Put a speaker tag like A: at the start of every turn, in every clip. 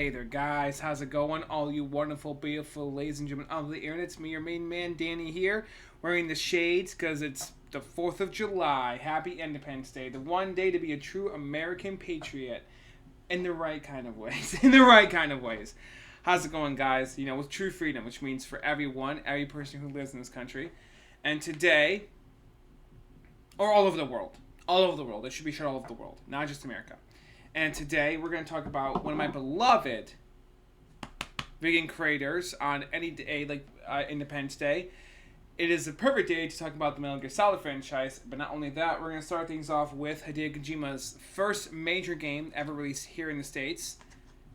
A: Hey there, guys. How's it going? All you wonderful, beautiful ladies and gentlemen of the internet. It's me, your main man, Danny here, wearing the shades because it's the 4th of July. Happy Independence Day. The one day to be a true American patriot in the right kind of ways. In the right kind of ways. How's it going, guys? You know, with true freedom, which means for everyone, every person who lives in this country. And today, or all over the world. All over the world. It should be shared all over the world, not just America. And today we're going to talk about one of my beloved vegan creators on any day, like Independence Day. It is a perfect day to talk about the Metal Gear Solid franchise, but not only that, we're going to start things off with Hideo Kojima's first major game ever released here in the States,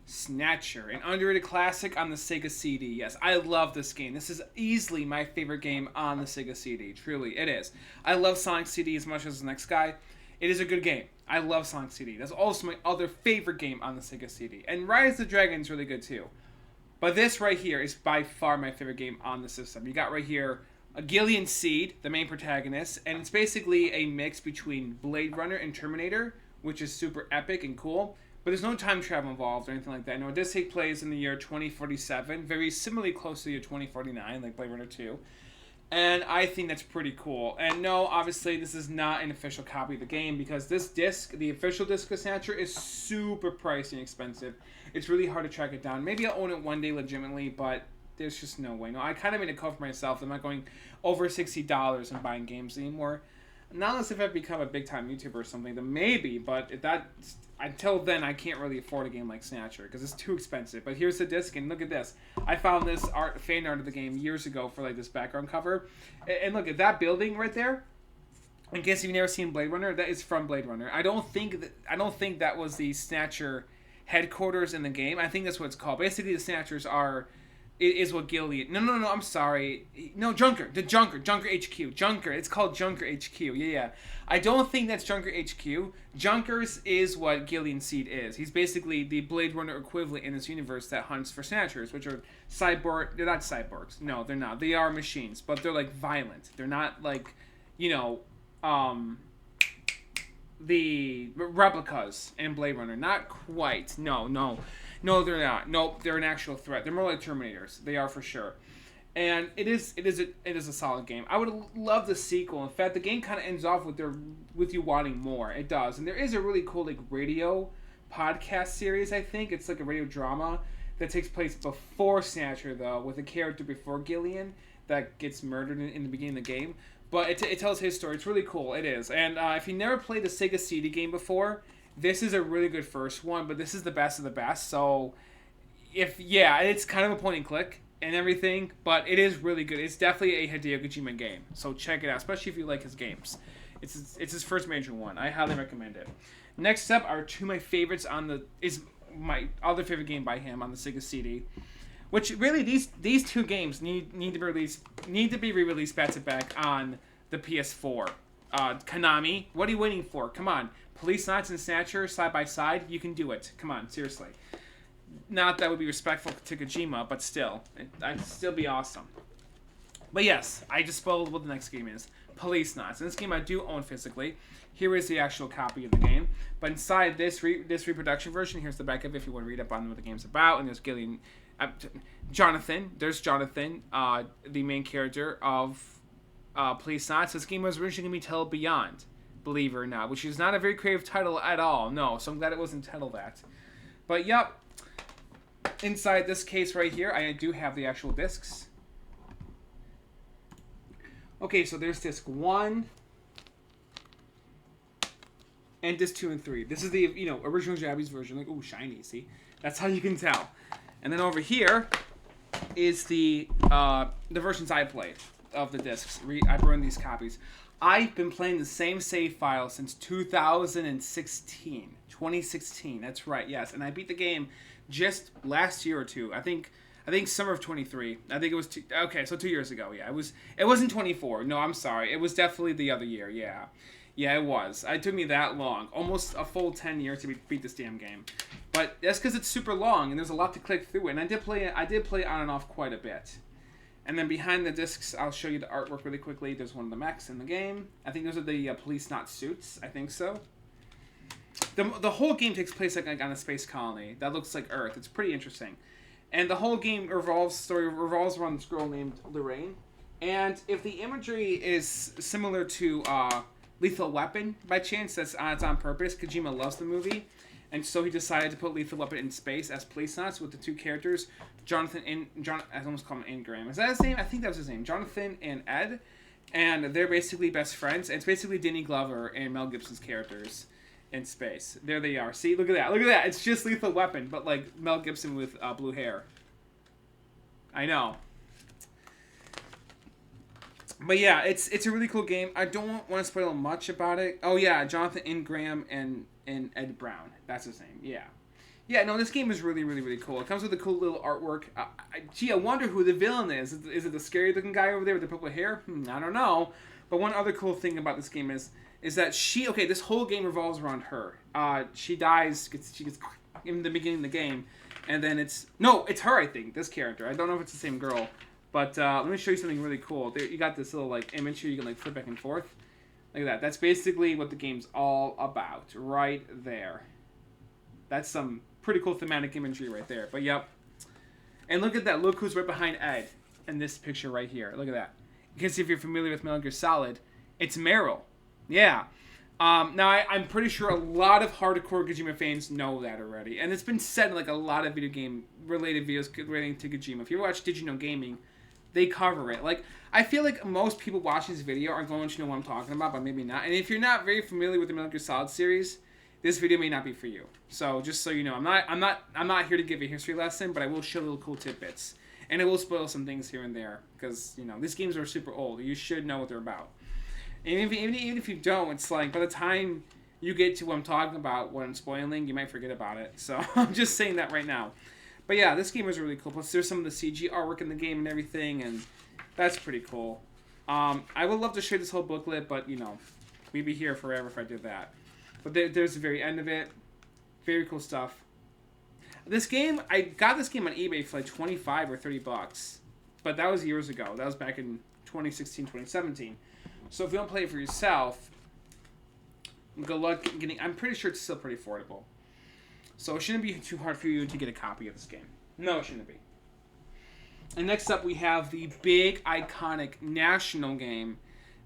A: Snatcher, an underrated classic on the Sega CD. Yes, I love this game. This is easily my favorite game on the Sega CD. Truly, it is. I love Sonic CD as much as the next guy. It is a good game. I love Sonic CD. That's also my other favorite game on the Sega CD. And Rise of the Dragon is really good too. But this right here is by far my favorite game on the system. You got right here a Gillian Seed, the main protagonist, and it's basically a mix between Blade Runner and Terminator, which is super epic and cool. But there's no time travel involved or anything like that. No, it does take place in the year 2047, very similarly close to the year 2049, like Blade Runner 2. And I think that's pretty cool. And no, obviously, this is not an official copy of the game because this disc, the official disc of Snatcher, is super pricey and expensive. It's really hard to track it down. Maybe I'll own it one day legitimately, but there's just no way. No, I kind of made a call for myself. I'm not going over $60 and buying games anymore. Not unless if I become a big-time YouTuber or something, then maybe. But if that, until then, I can't really afford a game like Snatcher because it's too expensive. But here's the disc, and look at this. I found this fan art of the game years ago for like this background cover. And look at that building right there. In case you've never seen Blade Runner, that is from Blade Runner. I don't think that was the Snatcher headquarters in the game. I think that's what it's called. Basically, the Snatchers are. It is what Gillian... No, I'm sorry. No, Junker HQ. Junker. It's called Junker HQ. Yeah. I don't think that's Junker HQ. Junkers is what Gillian Seed is. He's basically the Blade Runner equivalent in this universe that hunts for Snatchers, which are cyborg... They're not cyborgs. No, they're not. They are machines, but they're, like, violent. They're not, like, you know, the replicas in Blade Runner. Not quite. No, they're not. Nope, they're an actual threat. They're more like Terminators. They are for sure. And it is a solid game. I would love the sequel. In fact, the game kind of ends off with you wanting more. It does. And there is a really cool like radio podcast series, I think. It's like a radio drama that takes place before Snatcher, though, with a character before Gillian that gets murdered in the beginning of the game. But it tells his story. It's really cool. It is. And if you never played the Sega CD game before, this is a really good first one, but this is the best of the best. So, it's kind of a point and click and everything, but it is really good. It's definitely a Hideo Kojima game. So check it out, especially if you like his games. It's his first major one. I highly recommend it. Next up are two of my favorites is my other favorite game by him on the Sega CD. Which really these two games need to be re-released back to back on the PS4. Konami, what are you waiting for? Come on. Police Knots and Snatcher side by side, you can do it. Come on, seriously. Not that would be respectful to Kojima, but still. That'd still be awesome. But yes, I just spoiled what the next game is. Police Knots. And this game I do own physically. Here is the actual copy of the game. But inside this reproduction version, here's the back of it if you want to read up on what the game's about. And there's Gillian... Jonathan. There's Jonathan, the main character of Police Knots. This game was originally going to be titled Beyond, believe it or not, which is not a very creative title at all. No, so I'm glad it wasn't titled that. But yep, inside this case right here, I do have the actual discs. Okay, so there's disc 1 and disc 2 and 3. This is the original Japanese version. Like, ooh, shiny. See, that's how you can tell. And then over here is the versions I played of the discs. I burned these copies. I've been playing the same save file since 2016. 2016, that's right, yes. And I beat the game just last year or two. I think summer of 23. I think it was 2 years ago. Yeah, it wasn't 24. No, I'm sorry. It was definitely the other year. Yeah. Yeah, it was. It took me that long. Almost a full 10 years to beat this damn game. But that's because it's super long and there's a lot to click through. And I did play on and off quite a bit. And then behind the discs, I'll show you the artwork really quickly. There's one of the mechs in the game. I think those are the police not suits. I think so. the whole game takes place like on a space colony that looks like Earth. It's pretty interesting, and the whole game revolves around this girl named Lorraine. And if the imagery is similar to Lethal Weapon by chance, it's on purpose. Kojima loves the movie, and so he decided to put Lethal Weapon in space as police knots with the two characters, I almost call him Ingram. Is that his name? I think that was his name. Jonathan and Ed, and they're basically best friends. It's basically Danny Glover and Mel Gibson's characters in space. There they are. See, look at that. Look at that. It's just Lethal Weapon, but like Mel Gibson with blue hair. I know. But yeah, it's a really cool game. I don't want to spoil much about it. Oh yeah, Jonathan Ingram and Ed Brown. That's his name. Yeah. Yeah, no, this game is really, really, really cool. It comes with a cool little artwork. I wonder who the villain is. Is it the scary-looking guy over there with the purple hair? I don't know. But one other cool thing about this game is that this whole game revolves around her. She dies, she gets in the beginning of the game, and then it's her, I think, this character. I don't know if it's the same girl, but let me show you something really cool. There, you got this little, like, image here you can, like, flip back and forth. Look at that. That's basically what the game's all about, right there. That's some pretty cool thematic imagery right there. But yep. And look at that. Look who's right behind Ed in this picture right here. Look at that. Because if you're familiar with Metal Gear Solid, it's Meryl. Yeah. Now, I'm pretty sure a lot of hardcore Kojima fans know that already. And it's been said in like a lot of video game related videos relating to Kojima. If you watch Did You Know Gaming, they cover it. Like, I feel like most people watching this video are going to know what I'm talking about, but maybe not. And if you're not very familiar with the Metal Gear Solid series, this video may not be for you. So just so you know, I'm not here to give a history lesson, but I will show little cool tidbits, and it will spoil some things here and there because these games are super old. You should know what they're about. And even if you don't, it's like by the time you get to what I'm talking about, what I'm spoiling, you might forget about it. So I'm just saying that right now. But yeah, this game is really cool. Plus, there's some of the CG artwork in the game and everything, and that's pretty cool. I would love to show this whole booklet, but we'd be here forever if I did that. But there's the very end of it. Very cool stuff. This game, I got this game on eBay for like $25 or $30. But that was years ago. That was back in 2016, 2017. So if you don't play it for yourself, good luck getting... I'm pretty sure it's still pretty affordable. So it shouldn't be too hard for you to get a copy of this game. No, it shouldn't be. And next up, we have the big, iconic national game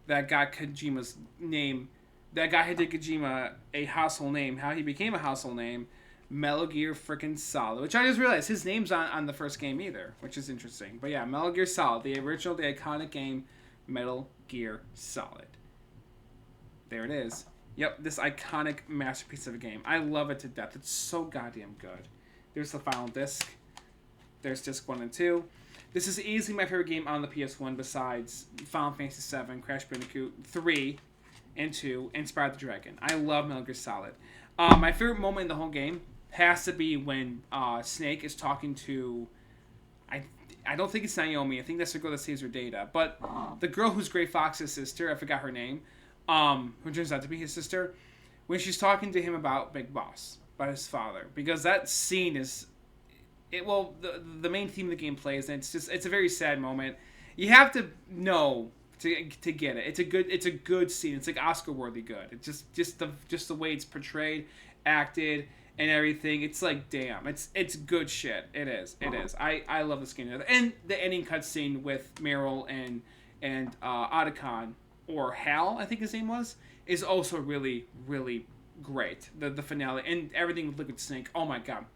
A: that got Kojima's name... That got Hideo Kojima a household name. How he became a household name, Metal Gear frickin' Solid. Which I just realized his name's on the first game either, which is interesting. But yeah, Metal Gear Solid, the original, the iconic game, Metal Gear Solid. There it is. Yep, this iconic masterpiece of a game. I love it to death. It's so goddamn good. There's the final disc. There's disc 1 and 2. This is easily my favorite game on the PS1 besides Final Fantasy VII, Crash Bandicoot 3, and 2, and Spyro the Dragon. I love Metal Gear Solid. My favorite moment in the whole game has to be when Snake is talking to... I don't think it's Naomi. I think that's the girl that saves her data. But the girl who's Gray Fox's sister, I forgot her name, who turns out to be his sister, when she's talking to him about Big Boss, about his father. Because that scene is... the main theme of the game plays, and it's a very sad moment. You have to know... To get it, it's a good scene. It's like Oscar worthy good. It's just the way it's portrayed, acted, and everything. It's like damn. It's good shit. It is. I love this game. And the ending cutscene with Meryl and Otacon, or Hal, I think his name was, is also really really great. The finale and everything with Liquid Snake. Oh my god,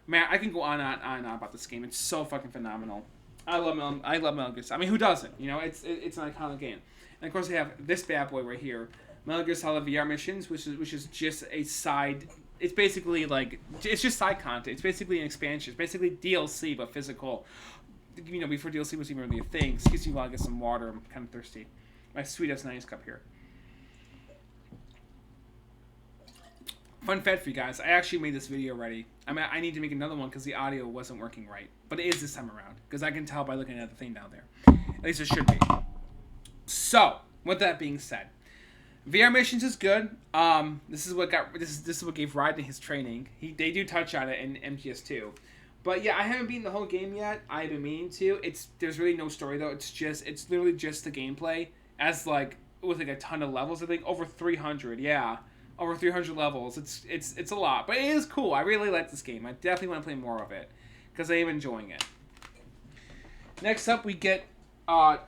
A: man! I can go on and on about this game. It's so fucking phenomenal. I love Metal Gear Solid. I mean, who doesn't? It's an iconic game. And of course, they have this bad boy right here, Metal Gear Solid VR Missions, which is just a side. It's basically like it's just side content. It's basically an expansion. It's basically DLC but physical. Before DLC was even really a thing. Excuse me while I get some water. I'm kind of thirsty. My sweet S90 cup here. Fun fact for you guys, I actually made this video already. I need to make another one because the audio wasn't working right. But it is this time around, because I can tell by looking at the thing down there. At least it should be. So, with that being said, VR Missions is good. This is what gave Ryden his training. They do touch on it in MGS2. But yeah, I haven't beaten the whole game yet. I've been meaning to. There's really no story though. It's literally just the gameplay. With a ton of levels, I think over 300. Yeah. over 300 levels. It's a lot, but it is cool. I really like this game. I definitely want to play more of it because I am enjoying it. Next up, we get a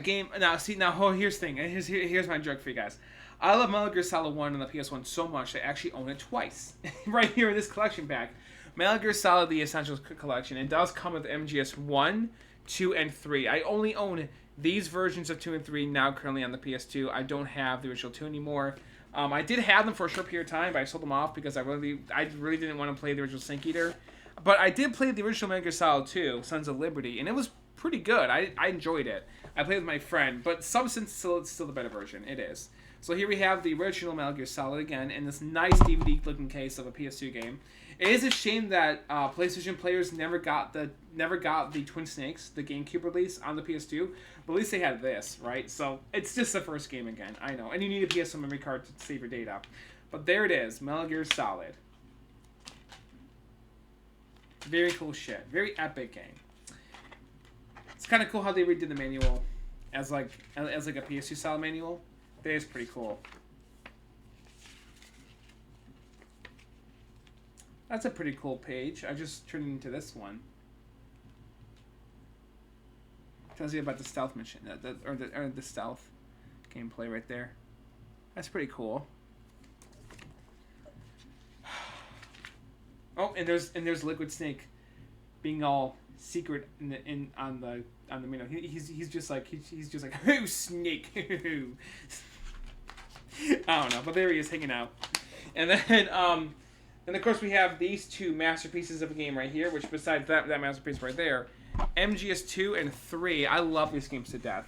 A: game. Here's the thing. Here's my joke for you guys. I love Metal Gear Solid 1 on the PS1 so much I actually own it twice. Right here in this collection pack. Metal Gear Solid The Essentials Collection. It does come with MGS 1, 2, and 3. I only own these versions of 2 and 3 now currently on the PS2. I don't have the original 2 anymore. I did have them for a short period of time, but I sold them off because I really didn't want to play the original Sync Eater. But I did play the original Metal Gear Solid 2, Sons of Liberty, and it was pretty good. I enjoyed it. I played with my friend, but Substance it's still the better version. It is. So here we have the original Metal Gear Solid again in this nice DVD-looking case of a PS2 game. It is a shame that PlayStation players never got the Twin Snakes, the GameCube release, on the PS2. But at least they had this, right? So it's just the first game again. I know, and you need a PS1 memory card to save your data. But there it is, Metal Gear Solid. Very cool shit. Very epic game. It's kind of cool how they redid the manual as like a PS2 style manual. That is pretty cool. That's a pretty cool page. I just turned it into this one. Tells you about the stealth mission, or the stealth gameplay right there. That's pretty cool. Oh, and there's Liquid Snake, being all secret on the menu. He's just like oh Snake. I don't know, but there he is hanging out, and then of course we have these two masterpieces of a game right here. Which besides that masterpiece right there, MGS 2 and 3. I love these games to death.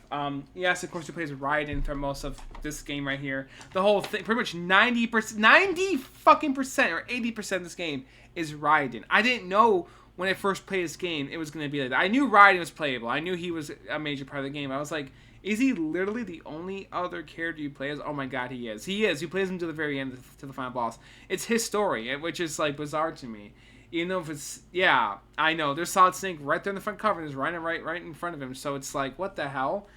A: Yes, of course he plays Raiden for most of this game right here. The whole thing, pretty much 90% or 80% of this game is Raiden. I didn't know when I first played this game it was going to be like that. I knew Raiden was playable. I knew he was a major part of the game. I was like, is he literally the only other character you play as? Oh my god, he is. He is. He plays him to the very end, to the final boss. It's his story, which is like bizarre to me. Even though if it's, yeah, I know. There's Solid Snake right there in the front cover. There's right in front of him. So it's like, what the hell?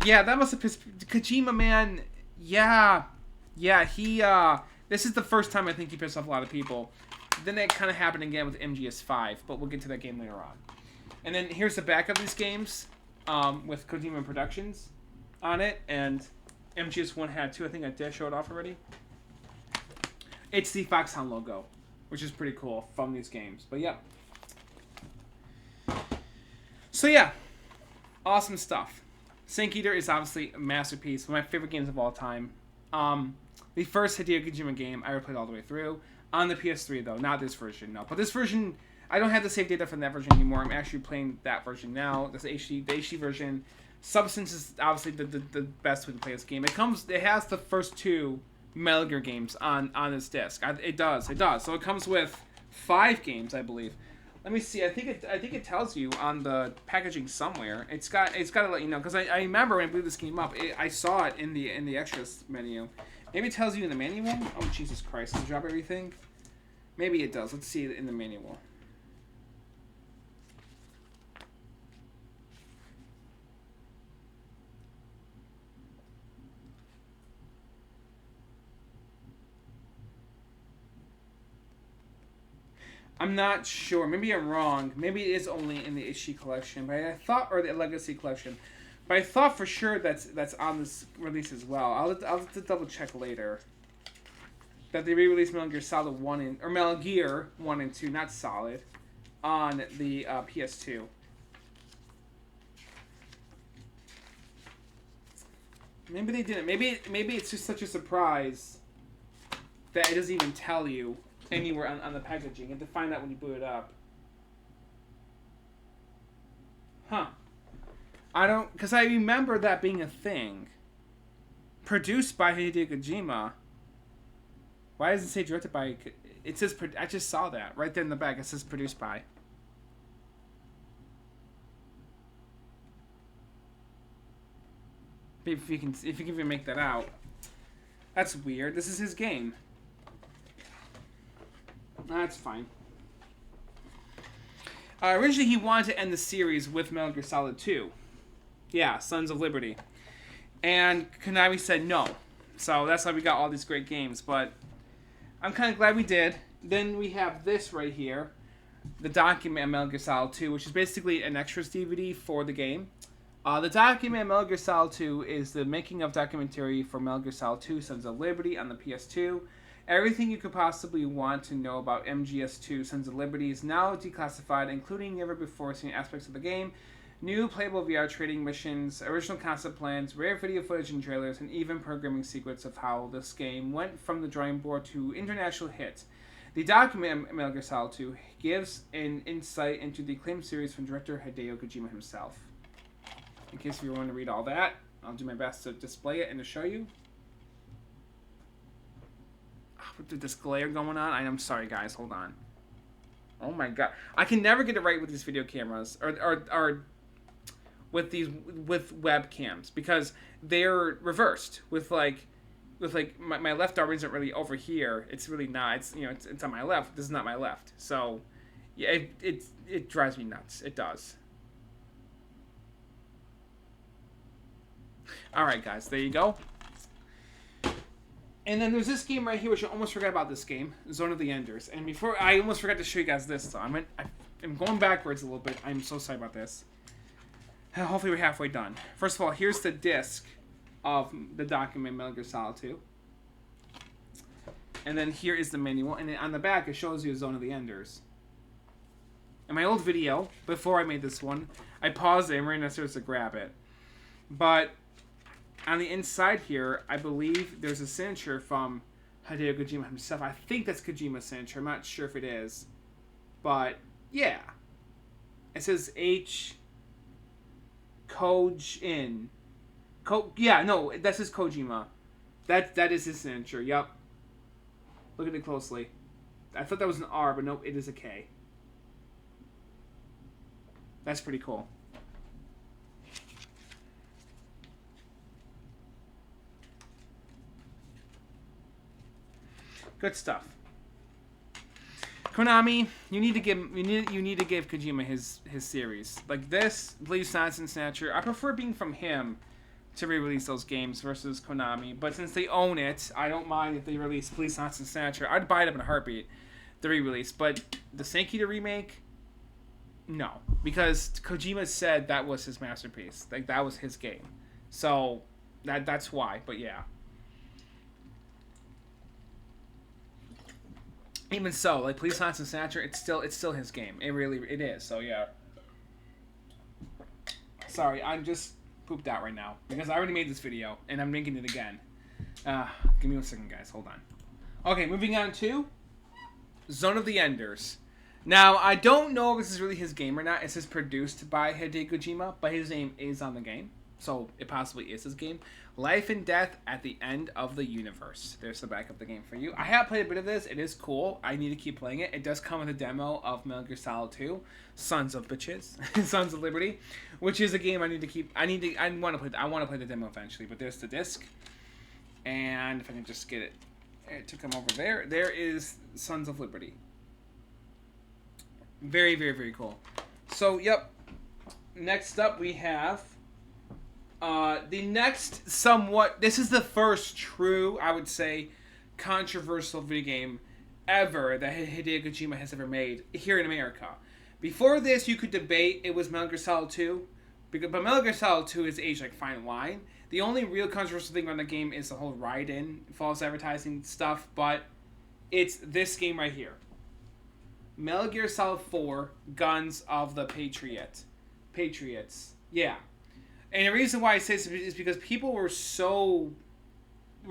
A: Yeah, that must have pissed Kojima, man. Yeah, he, this is the first time I think he pissed off a lot of people. Then that kind of happened again with MGS 5, but we'll get to that game later on. And then here's the back of these games, with Kojima Productions on it, and MGS 1 had 2. I think I did show it off already. It's the Foxhound logo, which is pretty cool from these games. But yeah. So yeah, awesome stuff. Sync Eater is obviously a masterpiece. One of my favorite games of all time. The first Hideo Kojima game I ever played all the way through. On the PS3 though, not this version, no. But this version, I don't have the save data from that version anymore. I'm actually playing that version now. This HD version. Substance is obviously the best way to play this game. It has the first 2 Metal Gear games on this disc. It does. So it comes with 5 games, I believe. Let me see. I think it tells you on the packaging somewhere. It's got to let you know, because I remember when I blew this game up, I saw it in the extras menu. Maybe it tells you in the manual. Oh Jesus Christ! Did I drop everything? Maybe it does. Let's see it in the manual. I'm not sure. Maybe I'm wrong. Maybe it is only in the HD collection, but I thought, or the Legacy collection, but I thought for sure that's on this release as well. I'll have to double check later. That they re-released Metal Gear Solid 1 or Metal Gear 1 and 2, not Solid, on the PS2. Maybe they didn't. Maybe it's just such a surprise that it doesn't even tell you anywhere on the packaging. You have to find out when you boot it up. Huh. Because I remember that being a thing. Produced by Hideo Kojima. Why does it say directed by? It says, I just saw that right there in the back. It says produced by. If you can even make that out. That's weird. This is his game. That's fine. Originally, he wanted to end the series with Metal Gear Solid 2. Yeah, Sons of Liberty. And Konami said no. So that's why we got all these great games. But I'm kind of glad we did. Then we have this right here, the document of Metal Gear Solid 2, which is basically an extras DVD for the game. The document of Metal Gear Solid 2 is the making of documentary for Metal Gear Solid 2 Sons of Liberty on the PS2. Everything you could possibly want to know about MGS2 Sons of Liberty is now declassified, including never before seen aspects of the game, new playable VR trading missions, original concept plans, rare video footage and trailers, and even programming secrets of how this game went from the drawing board to international hit. The document of Metal Gear Solid 2 gives an insight into the acclaimed series from director Hideo Kojima himself. In case you want to read all that, I'll do my best to display it and to show you. With this glare going on, I'm sorry guys, hold on. Oh my god. I can never get it right with these video cameras, or with webcams, because they're reversed. With my left arm isn't really over here. It's really not. It's on my left. This is not my left. So yeah, it drives me nuts. It does. Alright guys, there you go. And then there's this game right here, which I almost forgot about this game, Zone of the Enders. And before, I almost forgot to show you guys this, so I'm going backwards a little bit. I'm so sorry about this. Hopefully we're halfway done. First of all, here's the disc of the document Metal Gear Solid 2. And then here is the manual, and then on the back it shows you Zone of the Enders. In my old video, before I made this one, I paused it and ran downstairs to grab it. But on the inside here, I believe there's a signature from Hideo Kojima himself. I think that's Kojima's signature. I'm not sure if it is. But, yeah. It says H. Kojin. Yeah, no, that's his Kojima. That is his signature, yep. Look at it closely. I thought that was an R, but nope, it is a K. That's pretty cool. Good stuff. Konami, you need to give Kojima his series. Like this, Police Silence and Snatcher. I prefer being from him to re-release those games versus Konami. But since they own it, I don't mind if they release Police Silence and Snatcher. I'd buy it up in a heartbeat, the re-release. But the Sankey remake, no. Because Kojima said that was his masterpiece. Like that was his game. So that's why. But yeah. Even so, like Police Silence and Snatcher, it's still his game. It is. So yeah. Sorry, I'm just pooped out right now because I already made this video and I'm making it again. Give me 1 second, guys. Hold on. Okay, moving on to Zone of the Enders. Now, I don't know if this is really his game or not. It says produced by Hideo Kojima, but his name is on the game. So, it possibly is his game. Life and Death at the End of the Universe. There's the back of the game for you. I have played a bit of this. It is cool. I need to keep playing it. It does come with a demo of Metal Gear Solid 2. Sons of Bitches. Sons of Liberty. Which is a game I need to keep. I want to play the demo eventually. But there's the disc. And if I can just get it. It took him over there. There is Sons of Liberty. Very, very, very cool. So, yep. Next up we have the next this is the first true, I would say, controversial video game ever that Hideo Kojima has ever made here in America. Before this, you could debate it was Metal Gear Solid 2, but Metal Gear Solid 2 is aged like fine wine. The only real controversial thing on the game is the whole ride-in, false advertising stuff, but it's this game right here. Metal Gear Solid 4, Guns of the Patriots. Yeah. And the reason why I say this is because people were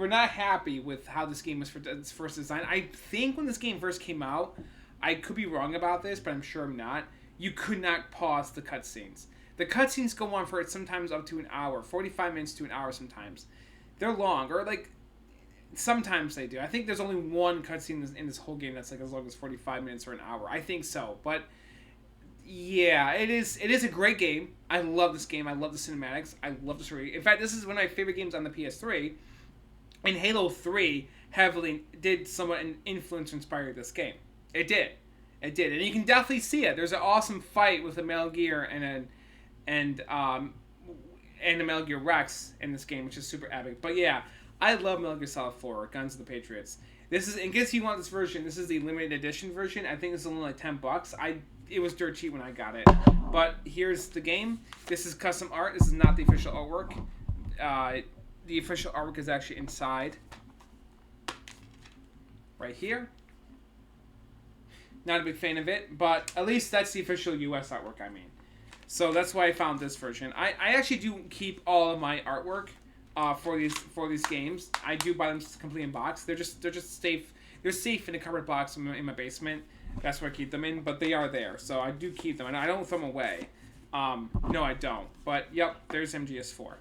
A: not happy with how this game was its first design. I think when this game first came out, I could be wrong about this, but I'm sure I'm not, you could not pause the cutscenes. The cutscenes go on for sometimes up to an hour, 45 minutes to an hour sometimes. They're long, or like, sometimes they do. I think there's only one cutscene in this whole game that's like as long as 45 minutes or an hour. I think so, but yeah, it is a great game. I love this game. I love the cinematics. I love the story. In fact, this is one of my favorite games on the PS3. And Halo 3 heavily did somewhat influence or inspire this game. It did. And you can definitely see it. There's an awesome fight with a Metal Gear and a Metal Gear Rex in this game, which is super epic. But yeah, I love Metal Gear Solid 4, Guns of the Patriots. This is, in case you want this version, this is the limited edition version. I think it's only like $10. It was dirt cheap when I got it. But here's the game. This is custom art. This is not the official artwork. The official artwork is actually inside. Right here. Not a big fan of it, but at least that's the official US artwork, I mean. So that's why I found this version. I actually do keep all of my artwork for these games. I do buy them completely in box. They're just safe. They're safe in a cardboard box in my basement. That's where I keep them in, but they are there, so I do keep them, and I don't throw them away. No, I don't. But yep, there's MGS4.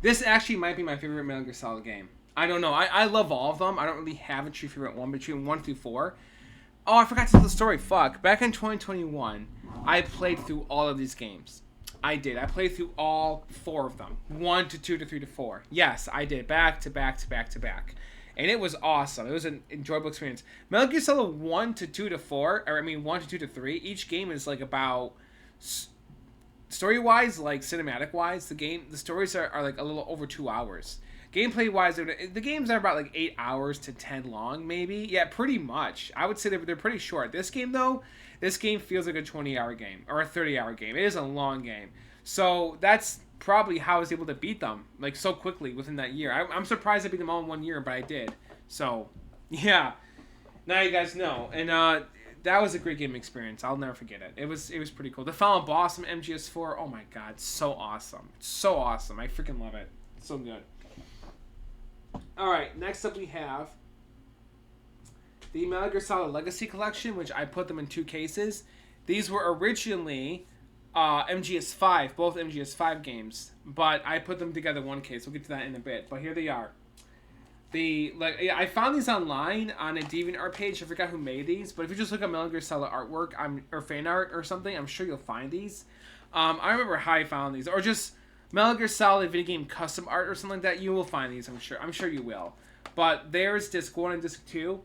A: This actually might be my favorite Metal Gear Solid game. I don't know. I love all of them. I don't really have a true favorite one between 1 through 4. Oh, I forgot to tell the story. Fuck. Back in 2021, I played through all of these games. I did. I played through all 4 of them. 1 to 2 to 3 to 4. Yes, I did. Back to back to back to back. And it was awesome. It was an enjoyable experience. Metal Gear Solid 1 to 2 to 4, or I mean 1 to 2 to 3, each game is like about... Story-wise, like cinematic-wise, the stories are like a little over 2 hours. Gameplay-wise, the games are about like 8 hours to 10 long, maybe. Yeah, pretty much. I would say they're pretty short. This game, though, this game feels like a 20-hour game, or a 30-hour game. It is a long game. So that's probably how I was able to beat them, like, so quickly within that year. I'm surprised I beat them all in 1 year, but I did. So, yeah. Now you guys know. And, that was a great game experience. I'll never forget it. It was pretty cool. The final boss from MGS4, oh my god, so awesome. So awesome. I freaking love it. It's so good. Alright, next up we have the Metal Gear Solid Legacy Collection, which I put them in 2 cases. These were originally MGS5, both MGS5 games, but I put them together in 1 case. We'll get to that in a bit, but here they are. I found these online on a DeviantArt page. I forgot who made these, but if you just look at Metal Gear Solid artwork or fan art or something, I'm sure you'll find these. I remember how I found these, or just Metal Gear Solid video game custom art or something like that. You will find these, I'm sure you will. But there's disc 1 and disc 2.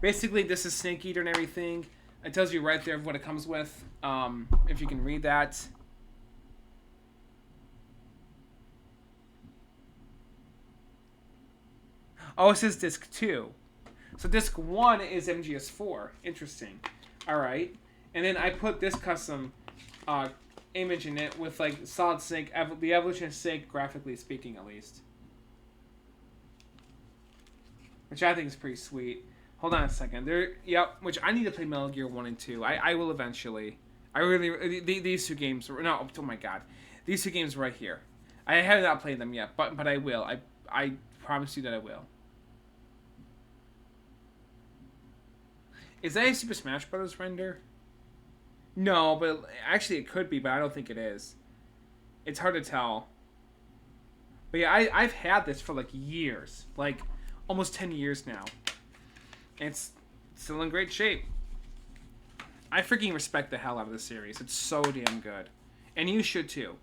A: Basically, this is Snake Eater and everything. It tells you right there what it comes with. If you can read that. Oh, it says disc 2. So disc 1 is MGS4. Interesting. Alright. And then I put this custom image in it with like Solid Snake, the evolution of Snake, graphically speaking at least. Which I think is pretty sweet. Hold on a second. Which I need to play Metal Gear 1 and 2. I will eventually. These 2 games, no, oh my god. These 2 games right here. I have not played them yet, but I will. I promise you that I will. Is that a Super Smash Bros. Render? No, but actually it could be, but I don't think it is. It's hard to tell. But yeah, I've had this for like years. Like, almost 10 years now. And it's still in great shape. I freaking respect the hell out of this series. It's so damn good. And you should too.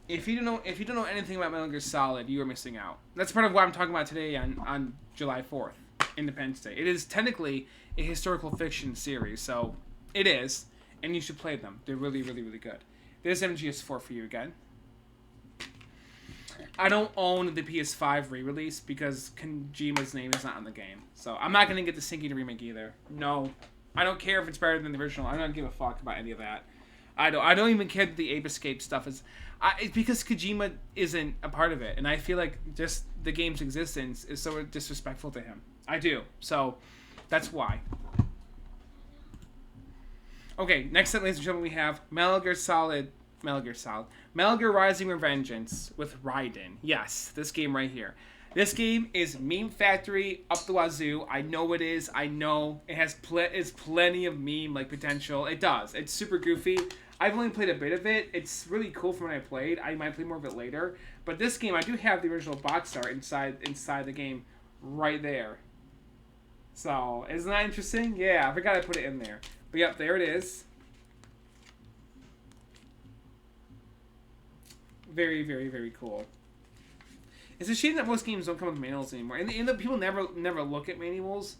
A: If you don't know anything about Metal Gear Solid, you are missing out. That's part of what I'm talking about today on July 4th, Independence Day. It is technically a historical fiction series, so it is, and you should play them. They're really, really, really good. There's MGS4 for you again. I don't own the PS5 re-release because Kojima's name is not on the game, so I'm not going to get the Snake Eater remake either. No. I don't care if it's better than the original. I don't give a fuck about any of that. I don't even care that the Ape Escape stuff is... it's because Kojima isn't a part of it, and I feel like just the game's existence is so disrespectful to him. I do. So, that's why. Okay, next up, ladies and gentlemen, we have Metal Gear Rising Revengeance with Raiden. Yes, this game right here. This game is meme factory up the wazoo. I know it is. I know it has plenty of meme like potential. It does. It's super goofy. I've only played a bit of it. It's really cool from when I played. I might play more of it later. But this game, I do have the original box art inside the game right there. So, isn't that interesting? Yeah, I forgot I put it in there. But yep, there it is. Very, very, very cool. It's a shame that most games don't come with manuals anymore. And people never look at manuals.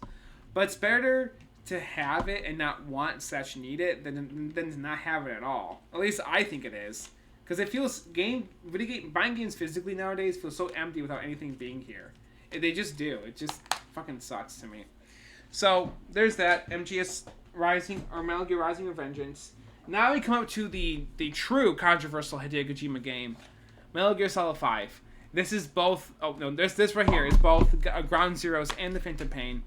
A: But it's better to have it and not want / need it than to not have it at all. At least I think it is. Because it feels buying games physically nowadays feels so empty without anything being here. They just do. It just fucking sucks to me. So there's that MGS Rising or Metal Gear Rising Revengeance. Now we come up to the true controversial Hideo Kojima game, Metal Gear Solid 5. This is both. Oh no, this right here is both Ground Zeroes and the Phantom Pain.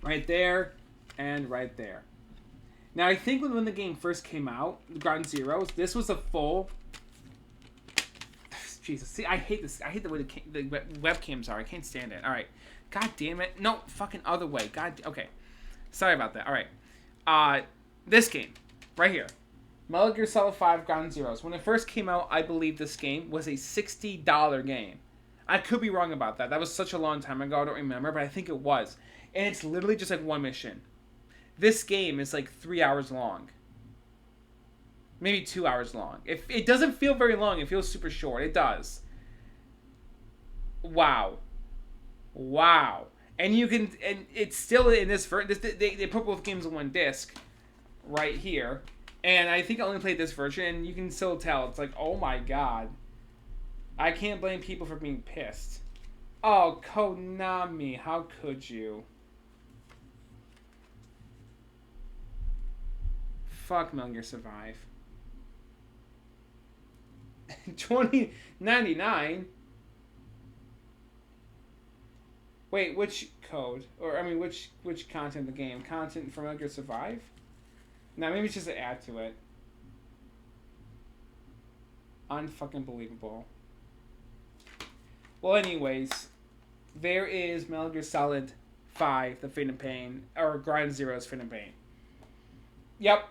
A: Right there, and right there. Now I think when the game first came out, Ground Zeroes, this was a full. Jesus, see, I hate this. I hate the way the webcams are. I can't stand it. All right, god damn it. No, fucking other way. God. Okay, sorry about that. All right, this game right here, Metal Gear Solid 5 Ground Zeroes. When it first came out, I believe this game was a $60 game. I could be wrong about that. That was such a long time ago. I don't remember, but I think it was. And it's literally just like one mission. This game is like 3 hours long. Maybe 2 hours long. It doesn't feel very long. It feels super short. It does. Wow. And you can, and it's still in this. They put both games on one disc, right here. And I think I only played this version, and you can still tell. It's like, oh my god. I can't blame people for being pissed. Oh, Konami, how could you? Fuck Metal Gear Survive. 2099. Wait, which code? Or I mean, which content of the game? Content from Metal Gear Survive? Now maybe it's just an add to it. Unfucking believable. Well, anyways, there is Metal Gear Solid 5, The Phantom Pain, or Ground Zeroes Phantom Pain. Yep.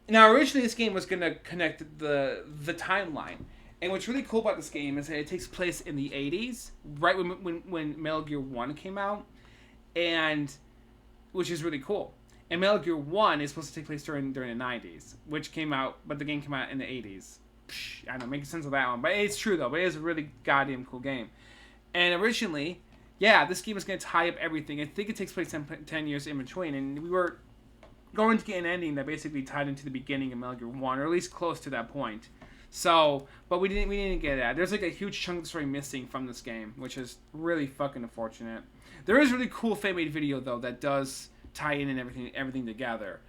A: Now, originally this game was going to connect the timeline. And what's really cool about this game is that it takes place in the 80s, right when Metal Gear 1 came out, and which is really cool. And Metal Gear 1 is supposed to take place during the 90s, which came out, but the game came out in the 80s. I don't know, making sense of that one. But it's true, though. But it is a really goddamn cool game. And originally, yeah, this game is going to tie up everything. I think it takes place 10 years in between. And we were going to get an ending that basically tied into the beginning of Metal Gear 1, or at least close to that point. So, but we didn't get that. There's like a huge chunk of the story missing from this game, which is really fucking unfortunate. There is a really cool fan-made video, though, that does tie in and everything together,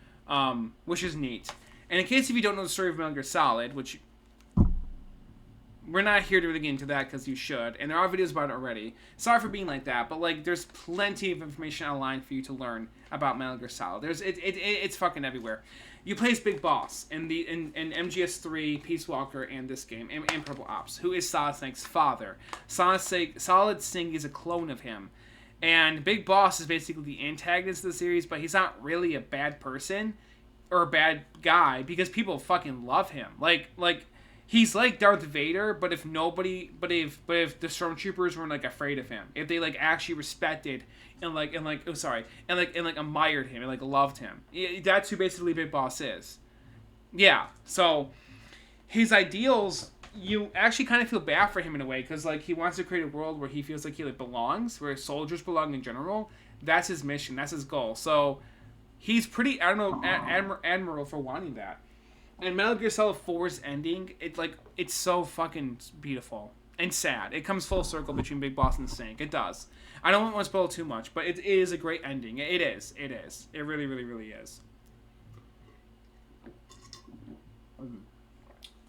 A: which is neat. And in case if you don't know the story of Metal Gear Solid, which we're not here to really get into that because you should, and there are videos about it already. Sorry for being like that, but like there's plenty of information online for you to learn about Metal Gear Solid. It's fucking everywhere. You play as Big Boss in MGS3, Peace Walker, and this game, and Purple Ops, who is Solid Snake's father. Solid Snake is a clone of him. And Big Boss is basically the antagonist of the series, but he's not really a bad person or a bad guy because people fucking love him. Like he's like Darth Vader, but if the stormtroopers weren't like afraid of him, if they like actually respected and admired him and like loved him, that's who basically Big Boss is. Yeah, so his ideals, you actually kind of feel bad for him in a way because like he wants to create a world where he feels like he like belongs, where soldiers belong in general. That's his mission. That's his goal. So he's pretty admirable for wanting that. And Metal Gear Solid 4's ending, it's so fucking beautiful and sad. It comes full circle between Big Boss and Snake. It does. I don't want to spoil too much, but it is a great ending. It is. It is. It really, really, really is. I'm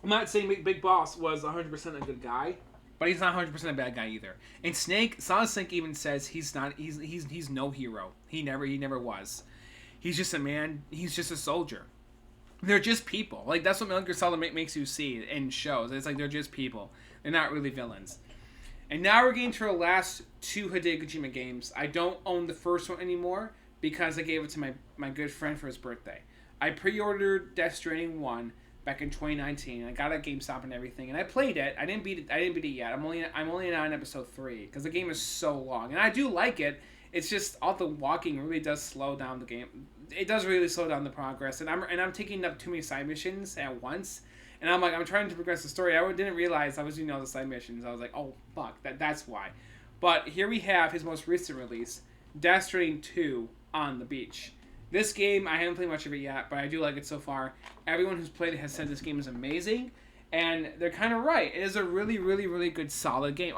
A: not saying Big Boss was 100% a good guy, but he's not 100% a bad guy either. And Solid Snake even says he's no hero. He never was. He's just a man. He's just a soldier. They're just people. Like, that's what Metal Gear Solid makes you see in shows. It's like they're just people. They're not really villains. And now we're getting to our last two Hideo Kojima games. I don't own the first one anymore because I gave it to my good friend for his birthday. I pre-ordered Death Stranding 1 back in 2019. I got it at GameStop and everything. And I played it. I didn't beat it yet. I'm only on episode 3 because the game is so long. And I do like it. It's just all the walking really does slow down the game. It does really slow down the progress, and I'm taking up too many side missions at once, and I'm trying to progress the story. I didn't realize I was doing all the side missions. I was like, oh fuck, that's why. But here we have his most recent release, Death Stranding 2 on the Beach. This game, I haven't played much of it yet, but I do like it so far. Everyone who's played it has said this game is amazing, And they're kind of right. It is a really, really, really good, solid game.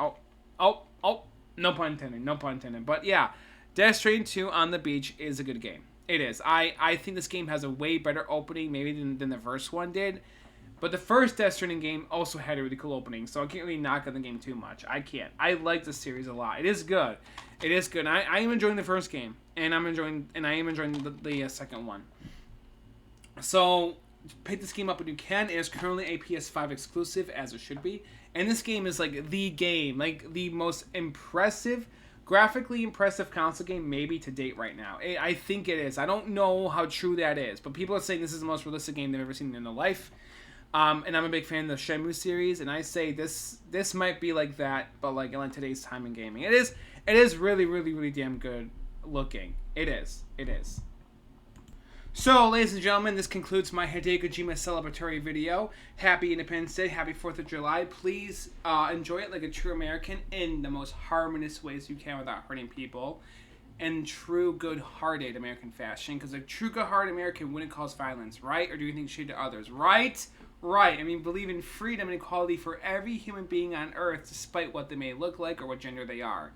A: No pun intended. No pun intended. But yeah, Death Stranding 2 on the beach is a good game. It is. I think this game has a way better opening maybe than the first one did. But the first Death Stranding game also had a really cool opening, so I can't really knock on the game too much. I can't. I like the series a lot. It is good. It is good. I am enjoying the first game, and I am enjoying the second one. So pick this game up when you can. It is currently a PS5 exclusive, as it should be. And this game is like the game, like the most impressive, graphically impressive console game maybe to date right now. I think it is. I don't know how true that is, but people are saying this is the most realistic game they've ever seen in their life. And I'm a big fan of the Shenmue series, and I say this might be like that, but like in today's time in gaming. It is really, really, really damn good looking. It is. So, ladies and gentlemen, this concludes my Hideo Kojima celebratory video. Happy Independence Day, happy 4th of July. Please enjoy it like a true American in the most harmonious ways you can without hurting people. In true good-hearted American fashion, because a true good-hearted American wouldn't cause violence, right? Or do you think shade to others, right? Right. I mean, believe in freedom and equality for every human being on Earth, despite what they may look like or what gender they are.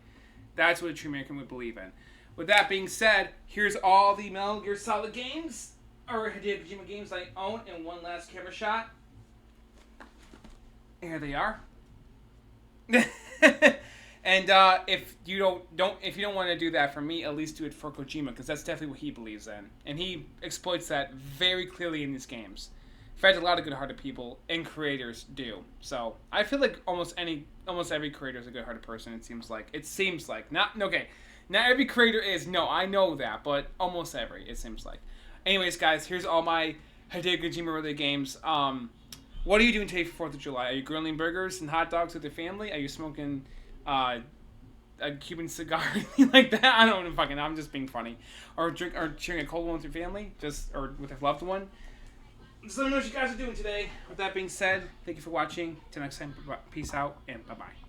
A: That's what a true American would believe in. With that being said, here's all the Metal Gear Solid games, or Hideo Kojima games I own, in one last camera shot. Here they are. And if you don't want to do that for me, at least do it for Kojima, because that's definitely what he believes in, and he exploits that very clearly in these games. In fact, a lot of good-hearted people and creators do. So I feel like almost every creator is a good-hearted person. It seems like not every creator is. No, I know that, but almost every, it seems like. Anyways, guys, here's all my Hideo Kojima related games. What are you doing today for 4th of July? Are you grilling burgers and hot dogs with your family? Are you smoking a Cuban cigar, anything like that? I don't know, I'm just being funny. Or sharing a cold one with your family, or with a loved one. Just let me know what you guys are doing today. With that being said, thank you for watching. Till next time, peace out and bye-bye.